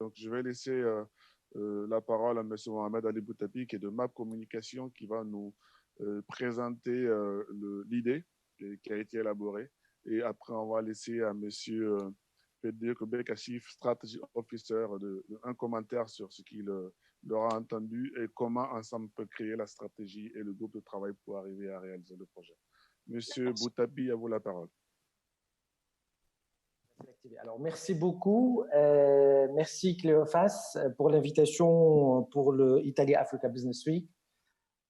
Donc, je vais laisser la parole à M. Mohamed Ali Boutapi, qui est de MAP Communication, qui va nous présenter l'idée qui a été élaborée. Et après, on va laisser à M. Pedro Kachif, Strategy Officer, un commentaire sur ce qu'il aura entendu et comment ensemble on peut créer la stratégie et le groupe de travail pour arriver à réaliser le projet. Monsieur Boutapi, à vous la parole. Alors, merci beaucoup. Merci Cléophas pour l'invitation pour le Italia Africa Business Week.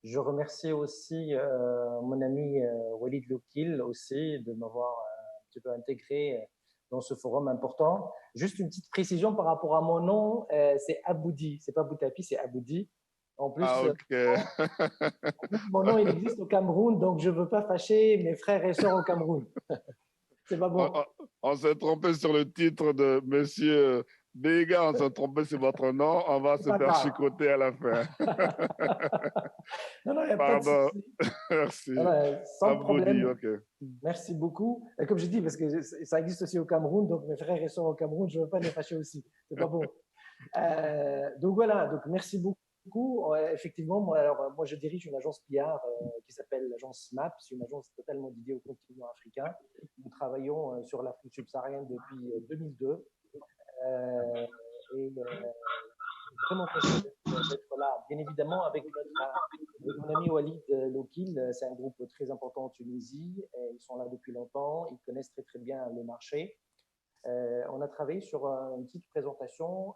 Je remercie aussi mon ami Walid Lokil aussi de m'avoir un petit peu intégré dans ce forum important. Juste une petite précision par rapport à mon nom, c'est Aboudi, c'est pas Boutapi, c'est Aboudi. En plus, mon nom il existe au Cameroun, donc je veux pas fâcher mes frères et sœurs au Cameroun. C'est pas bon. On s'est trompé sur le titre de Monsieur Béga, on s'est trompé sur votre nom, on va se faire chicoter à la fin. Non, il n'y a pas de souci. Merci. Sans problème. Okay. Merci beaucoup. Et comme je dis, parce que ça existe aussi au Cameroun, donc mes frères et sœurs au Cameroun, je ne veux pas les fâcher aussi. C'est pas bon. Donc voilà, donc merci beaucoup. Effectivement, moi, je dirige une agence PR qui s'appelle l'agence MAP. C'est une agence totalement dédiée au continent africain. Nous travaillons sur l'Afrique subsaharienne depuis 2002. Vraiment content d'être là. Bien évidemment, avec mon ami Walid Lokil, c'est un groupe très important en Tunisie. Ils sont là depuis longtemps, ils connaissent très très bien le marché. On a travaillé sur une petite présentation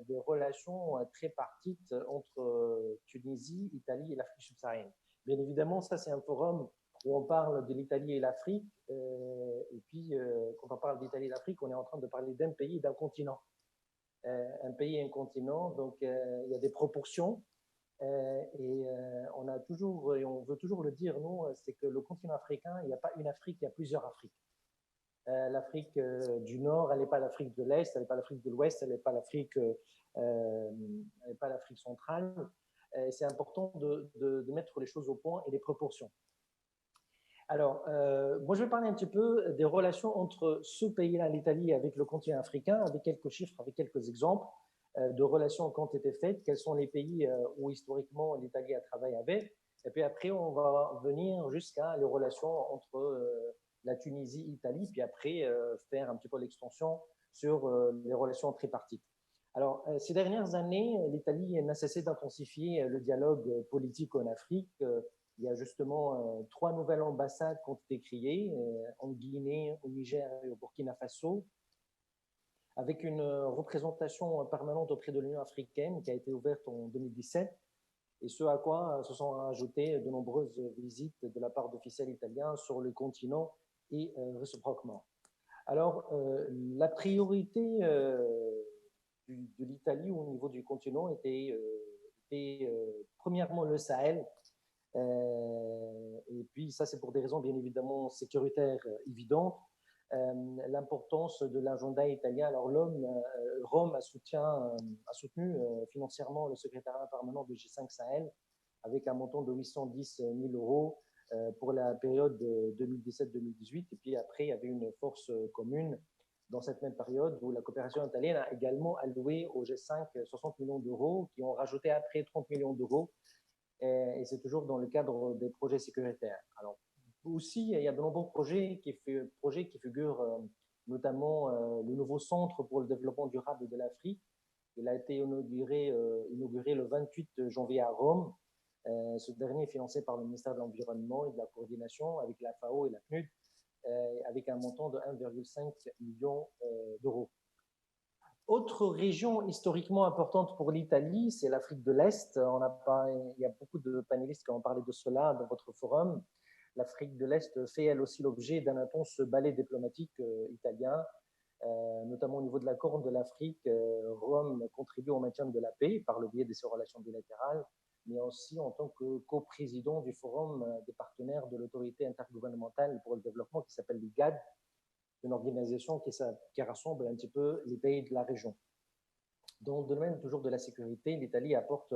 des relations tripartites entre Tunisie, Italie et l'Afrique subsaharienne. Bien évidemment, ça c'est un forum où on parle de l'Italie et l'Afrique. Et puis, quand on parle d'Italie et l'Afrique, on est en train de parler d'un pays et d'un continent. Un pays et un continent, donc il y a des proportions. On a toujours, et on veut toujours le dire, nous, c'est que le continent africain, il n'y a pas une Afrique, il y a plusieurs Afriques. L'Afrique du Nord, elle n'est pas l'Afrique de l'Est, elle n'est pas l'Afrique de l'Ouest, elle n'est pas l'Afrique centrale. C'est important de mettre les choses au point et les proportions. Alors, moi, je vais parler un petit peu des relations entre ce pays-là, l'Italie, avec le continent africain, avec quelques chiffres, avec quelques exemples de relations qui ont été faites, quels sont les pays où historiquement l'Italie a travaillé avec. Et puis après, on va venir jusqu'à les relations entre la Tunisie, l'Italie, puis après faire un petit peu l'extension sur les relations tripartites. Alors, ces dernières années, l'Italie n'a cessé d'intensifier le dialogue politique en Afrique. Il y a justement 3 nouvelles ambassades qui ont été créées en Guinée, au Niger et au Burkina Faso, avec une représentation permanente auprès de l'Union africaine qui a été ouverte en 2017, et ce à quoi se sont ajoutées de nombreuses visites de la part d'officiels italiens sur le continent et réciproquement. Alors, la priorité de l'Italie au niveau du continent était premièrement le Sahel. Et puis ça, c'est pour des raisons bien évidemment sécuritaires évidentes. L'importance de l'agenda italien. Alors Rome a soutenu financièrement le secrétariat permanent de G5 Sahel avec un montant de 810 000 euros pour la période 2017-2018. Et puis après, il y avait une force commune dans cette même période où la coopération italienne a également alloué au G5 60 millions d'euros qui ont rajouté après 30 millions d'euros. Et c'est toujours dans le cadre des projets sécuritaires. Alors, aussi, il y a de nombreux projets qui figurent, notamment le nouveau centre pour le développement durable de l'Afrique. Il a été inauguré le 28 janvier à Rome. Ce dernier est financé par le ministère de l'Environnement et de la Coordination avec la FAO et la PNUD, avec un montant de 1,5 million d'euros. Autre région historiquement importante pour l'Italie, c'est l'Afrique de l'Est. Il y a beaucoup de panélistes qui ont parlé de cela dans votre forum. L'Afrique de l'Est fait elle aussi l'objet d'un intense ballet diplomatique italien, notamment au niveau de la Corne de l'Afrique. Rome contribue au maintien de la paix par le biais de ses relations bilatérales, mais aussi en tant que coprésident du forum des partenaires de l'autorité intergouvernementale pour le développement qui s'appelle l'IGAD, une organisation qui rassemble un petit peu les pays de la région. Dans le domaine toujours de la sécurité, l'Italie apporte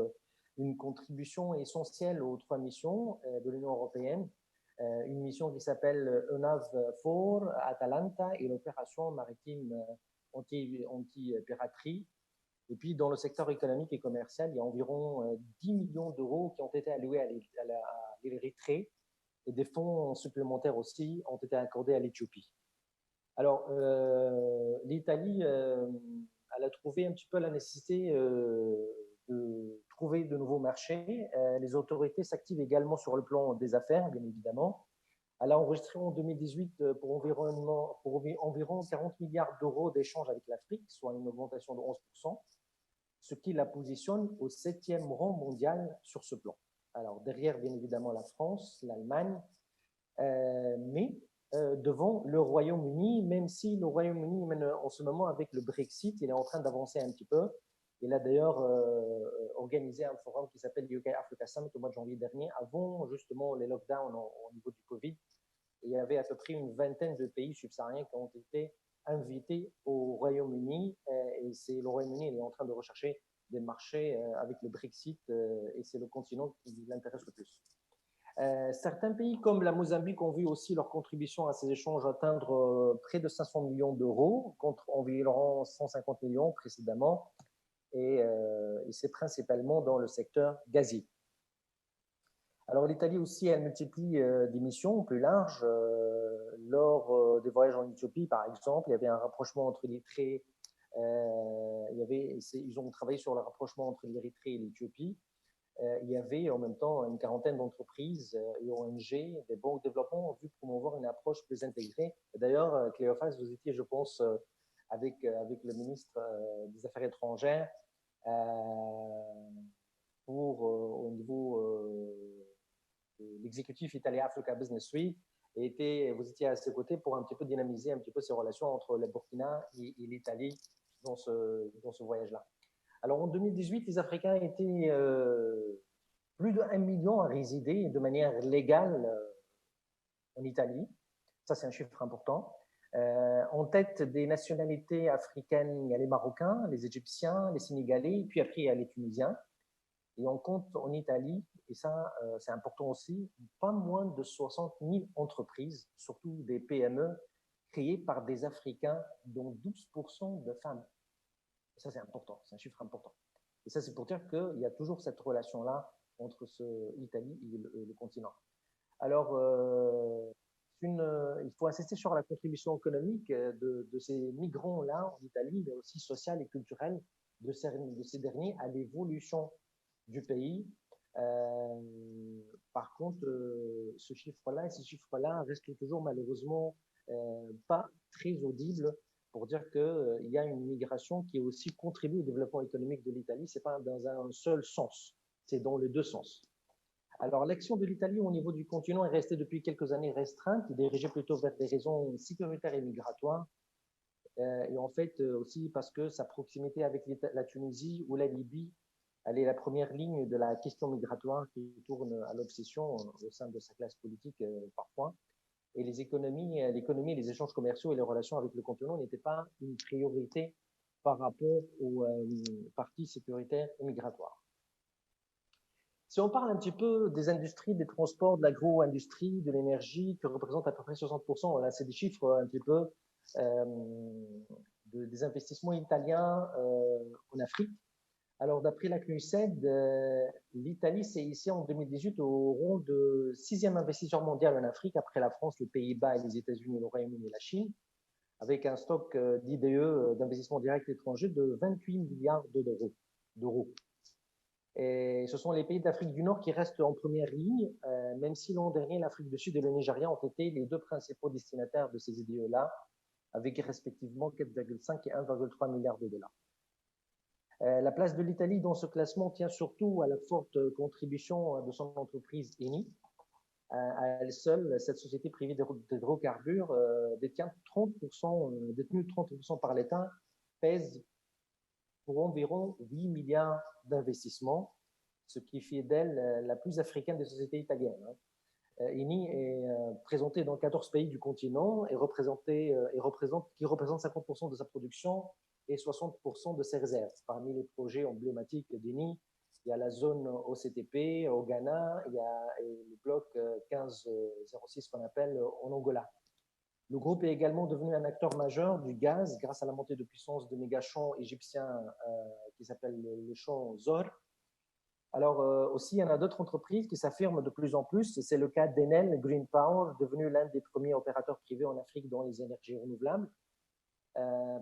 une contribution essentielle aux 3 missions de l'Union européenne, une mission qui s'appelle EUNAVFOR, Atalanta et l'opération maritime anti-piraterie. Et puis, dans le secteur économique et commercial, il y a environ 10 millions d'euros qui ont été alloués à l'Érythrée et des fonds supplémentaires aussi ont été accordés à l'Éthiopie. Alors, l'Italie, elle a trouvé un petit peu la nécessité de trouver de nouveaux marchés. Les autorités s'activent également sur le plan des affaires, bien évidemment. Elle a enregistré en 2018 pour environ 40 milliards d'euros d'échanges avec l'Afrique, soit une augmentation de 11%, ce qui la positionne au 7e rang mondial sur ce plan. Alors, derrière, bien évidemment, la France, l'Allemagne, mais devant le Royaume-Uni, même si le Royaume-Uni, en ce moment, avec le Brexit, il est en train d'avancer un petit peu. Il a d'ailleurs organisé un forum qui s'appelle UK Africa Summit au mois de janvier dernier, avant justement les lockdowns au niveau du Covid. Et il y avait à peu près une vingtaine de pays subsahariens qui ont été invités au Royaume-Uni. Et c'est le Royaume-Uni est en train de rechercher des marchés avec le Brexit et c'est le continent qui l'intéresse le plus. Certains pays comme la Mozambique ont vu aussi leur contribution à ces échanges atteindre près de 500 millions d'euros contre environ 150 millions précédemment. Et c'est principalement dans le secteur gazier. Alors l'Italie aussi, elle multiplie des missions plus larges. Lors des voyages en Éthiopie, par exemple, il y avait un rapprochement entre l'Érythrée. Ils ont travaillé sur le rapprochement entre l'Érythrée et l'Éthiopie. Il y avait en même temps une quarantaine d'entreprises et ONG, des banques de développement, en vue de promouvoir une approche plus intégrée. D'ailleurs, Cléophas, vous étiez, je pense, avec le ministre des Affaires étrangères au niveau de l'exécutif italien Africa Business Week, et vous étiez à ses côtés pour un petit peu dynamiser un petit peu ces relations entre le Burkina et l'Italie dans ce voyage-là. Alors en 2018, les Africains étaient plus de 1 million à résider de manière légale en Italie. Ça, c'est un chiffre important. En tête des nationalités africaines, il y a les Marocains, les Égyptiens, les Sénégalais, puis après, il y a les Tunisiens. Et on compte en Italie, et ça, c'est important aussi, pas moins de 60 000 entreprises, surtout des PME, créées par des Africains, dont 12% de femmes. Et ça, c'est important, c'est un chiffre important. Et ça, c'est pour dire qu'il y a toujours cette relation-là entre l'Italie et le continent. Alors, il faut insister sur la contribution économique de ces migrants-là en Italie, mais aussi sociale et culturelle de ces derniers à l'évolution du pays. Par contre, ce chiffre-là et ces chiffres-là restent toujours malheureusement pas très audibles pour dire qu'il y a une migration qui aussi contribue au développement économique de l'Italie. Ce n'est pas dans un seul sens, c'est dans les deux sens. Alors, l'action de l'Italie au niveau du continent est restée depuis quelques années restreinte, dirigée plutôt vers des raisons sécuritaires et migratoires. Et en fait, aussi parce que sa proximité avec la Tunisie ou la Libye, elle est la première ligne de la question migratoire qui tourne à l'obsession au sein de sa classe politique parfois. Et l'économie, les échanges commerciaux et les relations avec le continent n'étaient pas une priorité par rapport aux parties sécuritaires et migratoires. Si on parle un petit peu des industries, des transports, de l'agro-industrie, de l'énergie, qui représentent à peu près 60%, là c'est des chiffres un petit peu des investissements italiens en Afrique. Alors d'après la CNUSED, l'Italie s'est hissée en 2018 au rang de 6e investisseur mondial en Afrique, après la France, les Pays-Bas, les États-Unis, le Royaume-Uni et la Chine, avec un stock d'IDE, d'investissement direct étranger, de 28 milliards d'euros. Et ce sont les pays d'Afrique du Nord qui restent en première ligne, même si l'an dernier, l'Afrique du Sud et le Nigeria ont été les deux principaux destinataires de ces IDE-là, avec respectivement 4,5 et 1,3 milliards de dollars. La place de l'Italie dans ce classement tient surtout à la forte contribution de son entreprise Eni. À elle seule, cette société privée d'hydrocarbures détenue 30% par l'État, pèse pour environ 8 milliards d'investissements, ce qui fait d'elle la plus africaine des sociétés italiennes. Eni est présentée dans 14 pays du continent et représente 50% de sa production et 60% de ses réserves. Parmi les projets emblématiques d'Eni, il y a la zone OCTP au Ghana, il y a le bloc 1506 qu'on appelle en Angola. Le groupe est également devenu un acteur majeur du gaz grâce à la montée de puissance de méga-champs égyptiens qui s'appellent le champ Zohr. Alors aussi, il y en a d'autres entreprises qui s'affirment de plus en plus. C'est le cas d'Enel Green Power, devenu l'un des premiers opérateurs privés en Afrique dans les énergies renouvelables,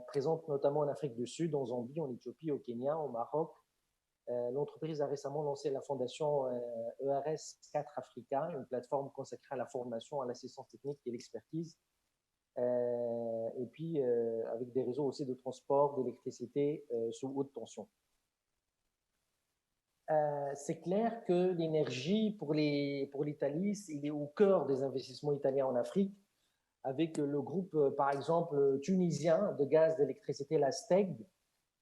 présente notamment en Afrique du Sud, en Zambie, en Éthiopie, au Kenya, au Maroc. L'entreprise a récemment lancé la fondation ERS 4 Africa, une plateforme consacrée à la formation, à l'assistance technique et l'expertise. Et puis avec des réseaux aussi de transport d'électricité sous haute tension. C'est clair que l'énergie pour l'Italie, il est au cœur des investissements italiens en Afrique, avec le groupe, par exemple, tunisien de gaz d'électricité, la STEG.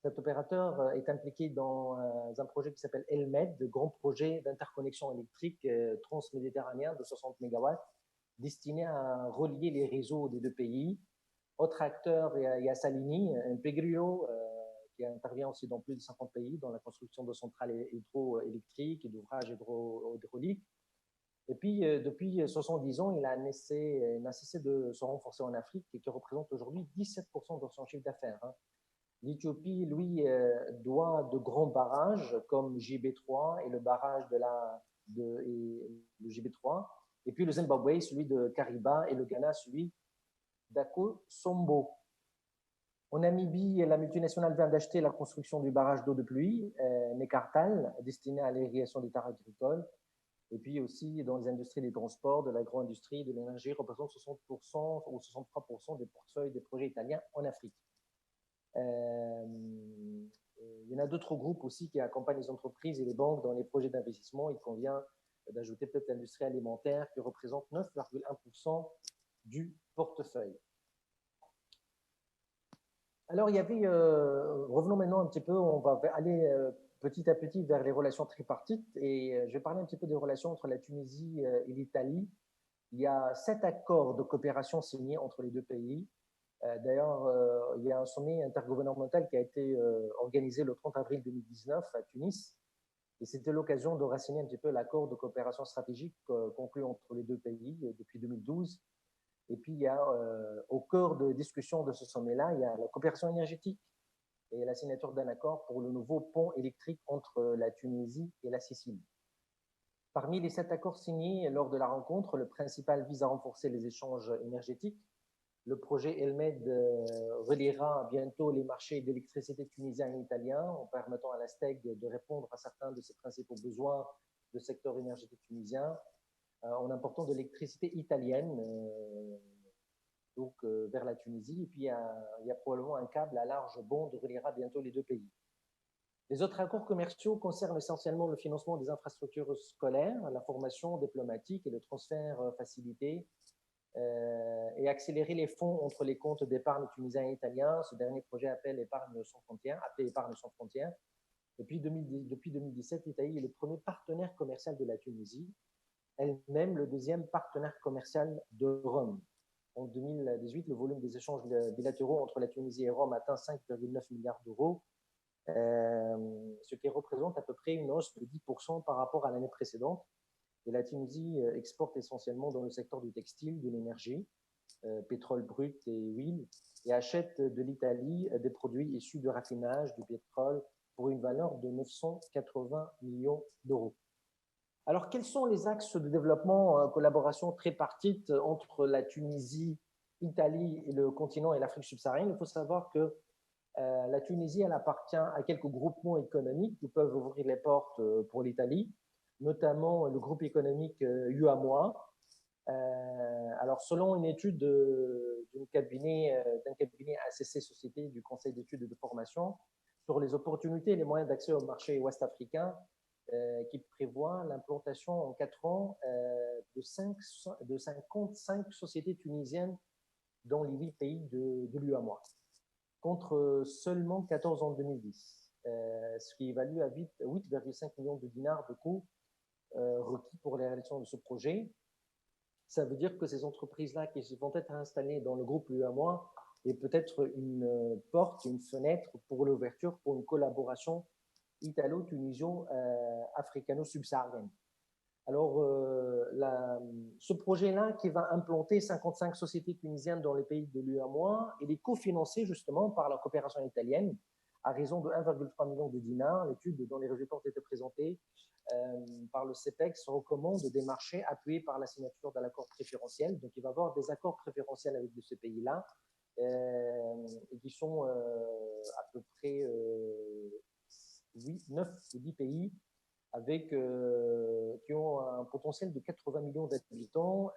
Cet opérateur est impliqué dans un projet qui s'appelle ELMED, de grand projet d'interconnexion électrique transméditerranéen de 60 MW, destiné à relier les réseaux des deux pays. Autre acteur, il y a Salini, Impegrio, qui intervient aussi dans plus de 50 pays dans la construction de centrales hydroélectriques et d'ouvrages hydrauliques. Et puis, depuis 70 ans, il n'a cessé de se renforcer en Afrique et qui représente aujourd'hui 17% de son chiffre d'affaires. L'Éthiopie, lui, doit de grands barrages comme JB3 et le barrage le JB3. Et puis le Zimbabwe, celui de Kariba, et le Ghana, celui d'Ako Sombo. En Namibie, la multinationale vient d'acheter la construction du barrage d'eau de pluie, Nekartal, destiné à l'irrigation des terres agricoles. Et puis aussi dans les industries des transports, de l'agro-industrie, de l'énergie, représente 60% ou 63% des portefeuilles des projets italiens en Afrique. Il y en a d'autres groupes aussi qui accompagnent les entreprises et les banques dans les projets d'investissement. Il convient d'ajouter peut-être l'industrie alimentaire qui représente 9,1% du portefeuille. Alors, il y avait, revenons maintenant un petit peu, on va aller petit à petit vers les relations tripartites et je vais parler un petit peu des relations entre la Tunisie et l'Italie. Il y a 7 accords de coopération signés entre les deux pays. D'ailleurs, il y a un sommet intergouvernemental qui a été organisé le 30 avril 2019 à Tunis. Et c'était l'occasion de rassiner un petit peu l'accord de coopération stratégique conclu entre les deux pays depuis 2012. Et puis, il y a au cœur de discussion de ce sommet-là, il y a la coopération énergétique et la signature d'un accord pour le nouveau pont électrique entre la Tunisie et la Sicile. Parmi les 7 accords signés lors de la rencontre, le principal vise à renforcer les échanges énergétiques. Le projet ELMED reliera bientôt les marchés d'électricité tunisiens et italiens en permettant à la STEG de répondre à certains de ses principaux besoins du secteur énergétique tunisien en important de l'électricité italienne vers la Tunisie. Et puis, il y a probablement un câble à large bande qui reliera bientôt les deux pays. Les autres accords commerciaux concernent essentiellement le financement des infrastructures scolaires, la formation diplomatique et le transfert facilité et accélérer les fonds entre les comptes d'épargne tunisiens et italiens. Ce dernier projet appelé Épargne sans frontières. Et puis, depuis 2017, l'Italie est le premier partenaire commercial de la Tunisie, elle-même le deuxième partenaire commercial de Rome. En 2018, le volume des échanges bilatéraux entre la Tunisie et Rome atteint 5,9 milliards d'euros, ce qui représente à peu près une hausse de 10% par rapport à l'année précédente. Et la Tunisie exporte essentiellement dans le secteur du textile, de l'énergie, pétrole brut et huile, et achète de l'Italie des produits issus du raffinage du pétrole pour une valeur de 980 millions d'euros. Alors, quels sont les axes de développement, collaboration tripartite entre la Tunisie, l'Italie et le continent et l'Afrique subsaharienne? Il faut savoir que la Tunisie, elle appartient à quelques groupements économiques qui peuvent ouvrir les portes pour l'Italie, notamment le groupe économique UAMOA. Alors, selon une étude d'un cabinet ACC Société du Conseil d'études et de formation sur les opportunités et les moyens d'accès au marché ouest-africain, qui prévoit l'implantation en 4 ans de 55 sociétés tunisiennes dans les 8 pays de l'UAMOA, contre seulement 14 en 2010, ce qui évalue à 8,5 millions de dinars de coûts requis pour la réalisation de ce projet. Ça veut dire que ces entreprises-là qui vont être installées dans le groupe UAMOA est peut-être une porte, une fenêtre pour l'ouverture, pour une collaboration italo-tunisio-africano-subsaharienne. Alors, ce projet-là qui va implanter 55 sociétés tunisiennes dans les pays de l'UEMOA, il est cofinancé justement par la coopération italienne à raison de 1,3 million de dinars. L'étude dont les résultats ont été présentés par le CEPEX recommande des marchés appuyés par la signature d'un accord préférentiel. Donc, il va y avoir des accords préférentiels avec ces pays-là et qui sont à peu près 9 ou 10 pays avec, qui ont un potentiel de 80 millions d'habitants.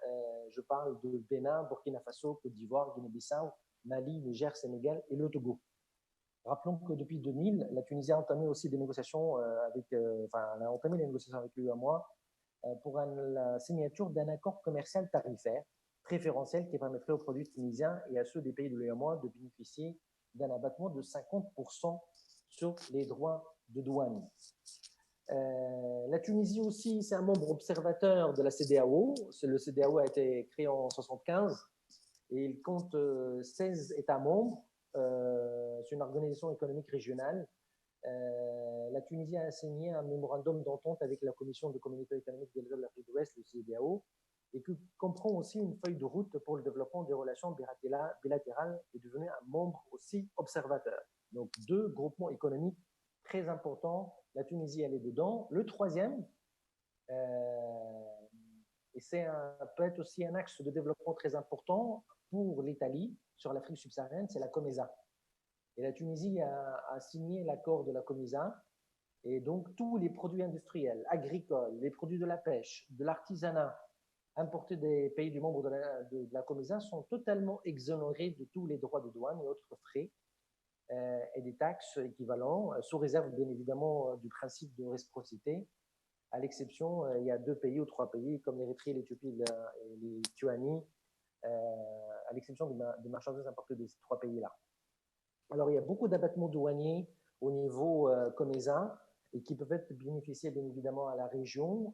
Je parle de Bénin, Burkina Faso, Côte d'Ivoire, Guinée-Bissau, Mali, Niger, Sénégal et le Togo. Rappelons que depuis 2000, la Tunisie a entamé aussi des négociations elle a entamé les négociations avec l'UEMOA pour la signature d'un accord commercial tarifaire préférentiel qui permettrait aux produits tunisiens et à ceux des pays de l'UEMOA de bénéficier d'un abattement de 50% sur les droits de douane. La Tunisie aussi, c'est un membre observateur de la CEDEAO. Le CEDEAO a été créé en 1975 et il compte 16 États membres. C'est une organisation économique régionale. La Tunisie a signé un mémorandum d'entente avec la Commission de communauté économique de l'Afrique de l'Ouest, le CEDEAO, et qui comprend aussi une feuille de route pour le développement des relations bilatérales et devenu un membre aussi observateur. Donc, deux groupements économiques très importants. La Tunisie, elle est dedans. Le troisième, et peut être aussi un axe de développement très important pour l'Italie sur l'Afrique subsaharienne, c'est la COMESA. Et la Tunisie a signé l'accord de la COMESA. Et donc, tous les produits industriels, agricoles, les produits de la pêche, de l'artisanat, importés des pays du membre de la COMESA sont totalement exonérés de tous les droits de douane et autres frais et des taxes équivalents, sous réserve bien évidemment du principe de réciprocité. À l'exception, il y a 2 pays ou 3 pays comme l'Érythrée, l'Éthiopie et les Lituanie, à l'exception des marchandises importées de ces 3 pays-là. Alors, il y a beaucoup d'abattements douaniers au niveau COMESA et qui peuvent être bénéficiés bien évidemment à la région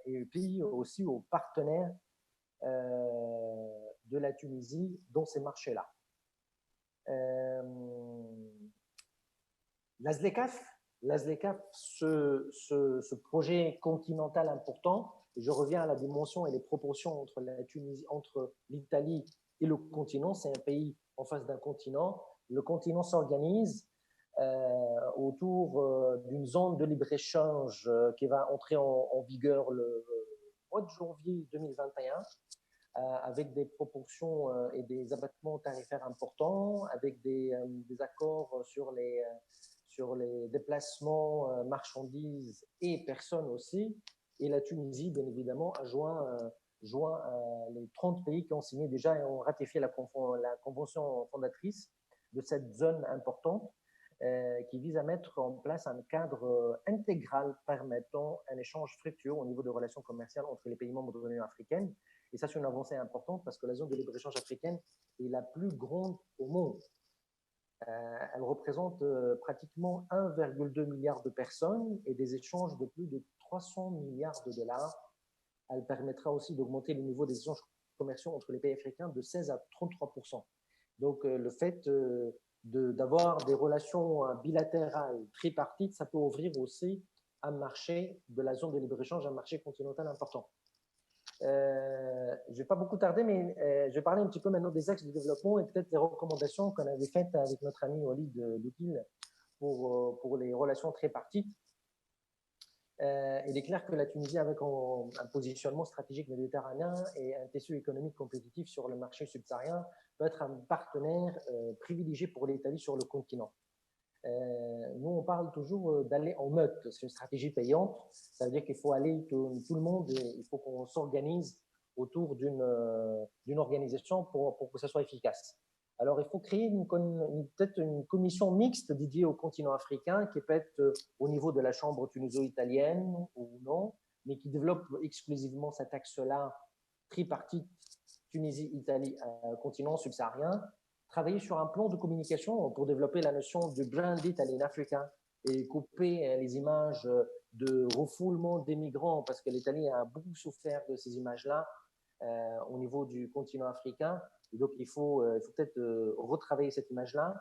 et puis aussi aux partenaires de la Tunisie dans ces marchés-là. L'ASLECAF, ce projet continental important, et je reviens à la dimension et les proportions entre la Tunisie, entre l'Italie et le continent, c'est un pays en face d'un continent. Le continent s'organise autour d'une zone de libre-échange qui va entrer en vigueur le mois de janvier 2021 avec des proportions et des abattements tarifaires importants, avec des accords sur les déplacements marchandises et personnes aussi. Et la Tunisie, bien évidemment, a joint les 30 pays qui ont signé déjà et ont ratifié la convention fondatrice de cette zone importante qui vise à mettre en place un cadre intégral permettant un échange fructueux au niveau des relations commerciales entre les pays membres de l'Union africaine. Et ça, c'est une avancée importante parce que la zone de libre-échange africaine est la plus grande au monde. Elle représente pratiquement 1,2 milliard de personnes et des échanges de plus de 300 milliards de dollars. Elle permettra aussi d'augmenter le niveau des échanges commerciaux entre les pays africains de 16 à 33%. Donc, le fait d'avoir des relations bilatérales tripartites, ça peut ouvrir aussi un marché de la zone de libre-échange, un marché continental important. Je ne vais pas beaucoup tarder, mais je vais parler un petit peu maintenant des axes de développement et peut-être des recommandations qu'on avait faites avec notre ami Walid Loutil pour les relations tripartites. Il est clair que la Tunisie, avec un positionnement stratégique méditerranéen et un tissu économique compétitif sur le marché subsaharien, peut être un partenaire privilégié pour l'Italie sur le continent. Nous, on parle toujours d'aller en meute. C'est une stratégie payante. Ça veut dire qu'il faut aller tout le monde et il faut qu'on s'organise autour d'une organisation pour que ça soit efficace. Alors, il faut créer peut-être une commission mixte dédiée au continent africain qui peut être au niveau de la chambre tuniso-italienne ou non, mais qui développe exclusivement cet axe-là tripartite Tunisie, Italie, continent subsaharien. Travailler sur un plan de communication pour développer la notion de brand Italian Africa et couper les images de refoulement des migrants parce que l'Italie a beaucoup souffert de ces images-là au niveau du continent africain. Et donc, il faut peut-être retravailler cette image-là.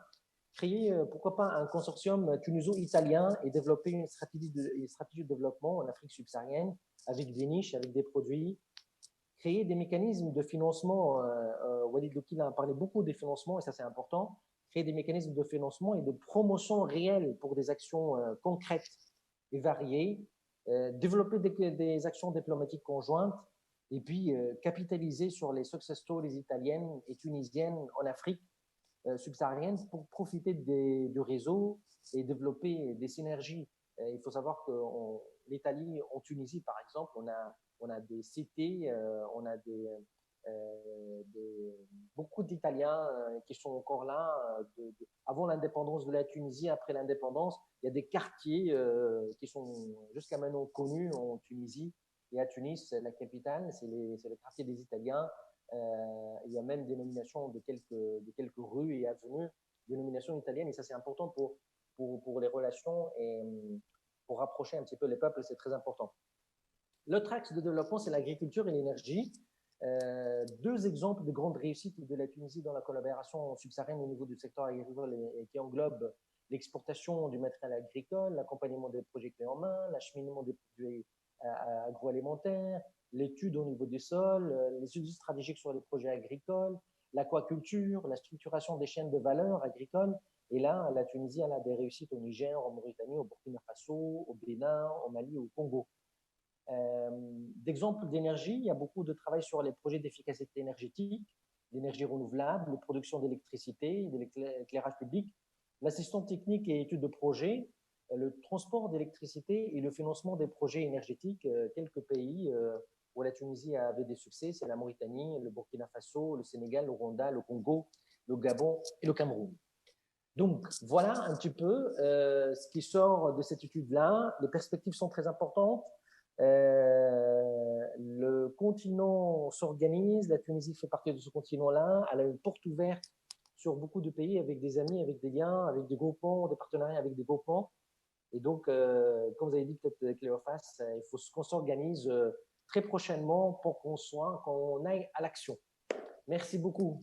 créer, pourquoi pas, un consortium tuniso-italien et développer une stratégie de développement en Afrique subsaharienne avec des niches, avec des produits, créer des mécanismes de financement. Walid Lokil a parlé beaucoup des financements, et ça c'est important. Créer des mécanismes de financement et de promotion réelle pour des actions concrètes et variées. Développer des actions diplomatiques conjointes et puis capitaliser sur les success stories italiennes et tunisiennes en Afrique subsaharienne pour profiter du réseau et développer des synergies. Il faut savoir que l'Italie, en Tunisie par exemple, on a des cités, on a beaucoup d'Italiens qui sont encore là. Avant l'indépendance de la Tunisie, après l'indépendance, il y a des quartiers qui sont jusqu'à maintenant connus en Tunisie. Et à Tunis, la capitale, c'est le quartier des Italiens. Il y a même des nominations de quelques rues et avenues, des nominations italiennes. Et ça, c'est important pour les relations et pour rapprocher un petit peu les peuples, c'est très important. L'autre axe de développement, c'est l'agriculture et l'énergie. Deux exemples de grandes réussites de la Tunisie dans la collaboration subsaharienne au niveau du secteur agricole et qui englobe l'exportation du matériel agricole, l'accompagnement des projets clés en main, l'acheminement des produits agroalimentaires, l'étude au niveau des sols, les études stratégiques sur les projets agricoles, l'aquaculture, la structuration des chaînes de valeur agricoles. Et là, la Tunisie elle a des réussites au Niger, en Mauritanie, au Burkina Faso, au Bénin, au Mali, au Congo. D'exemples d'énergie, il y a beaucoup de travail sur les projets d'efficacité énergétique, l'énergie renouvelable, la production d'électricité, de l'éclairage public, l'assistance technique et études de projet, le transport d'électricité et le financement des projets énergétiques. Quelques pays où la Tunisie avait des succès, c'est la Mauritanie, le Burkina Faso, le Sénégal, le Rwanda, le Congo, le Gabon et le Cameroun. Donc, voilà un petit peu ce qui sort de cette étude-là. Les perspectives sont très importantes. Le continent s'organise, la Tunisie fait partie de ce continent-là, elle a une porte ouverte sur beaucoup de pays avec des amis, avec des liens, avec des groupements, des partenariats avec des groupements. Et donc, comme vous avez dit peut-être Cléophas, il faut qu'on s'organise très prochainement pour qu'on aille à l'action. Merci beaucoup.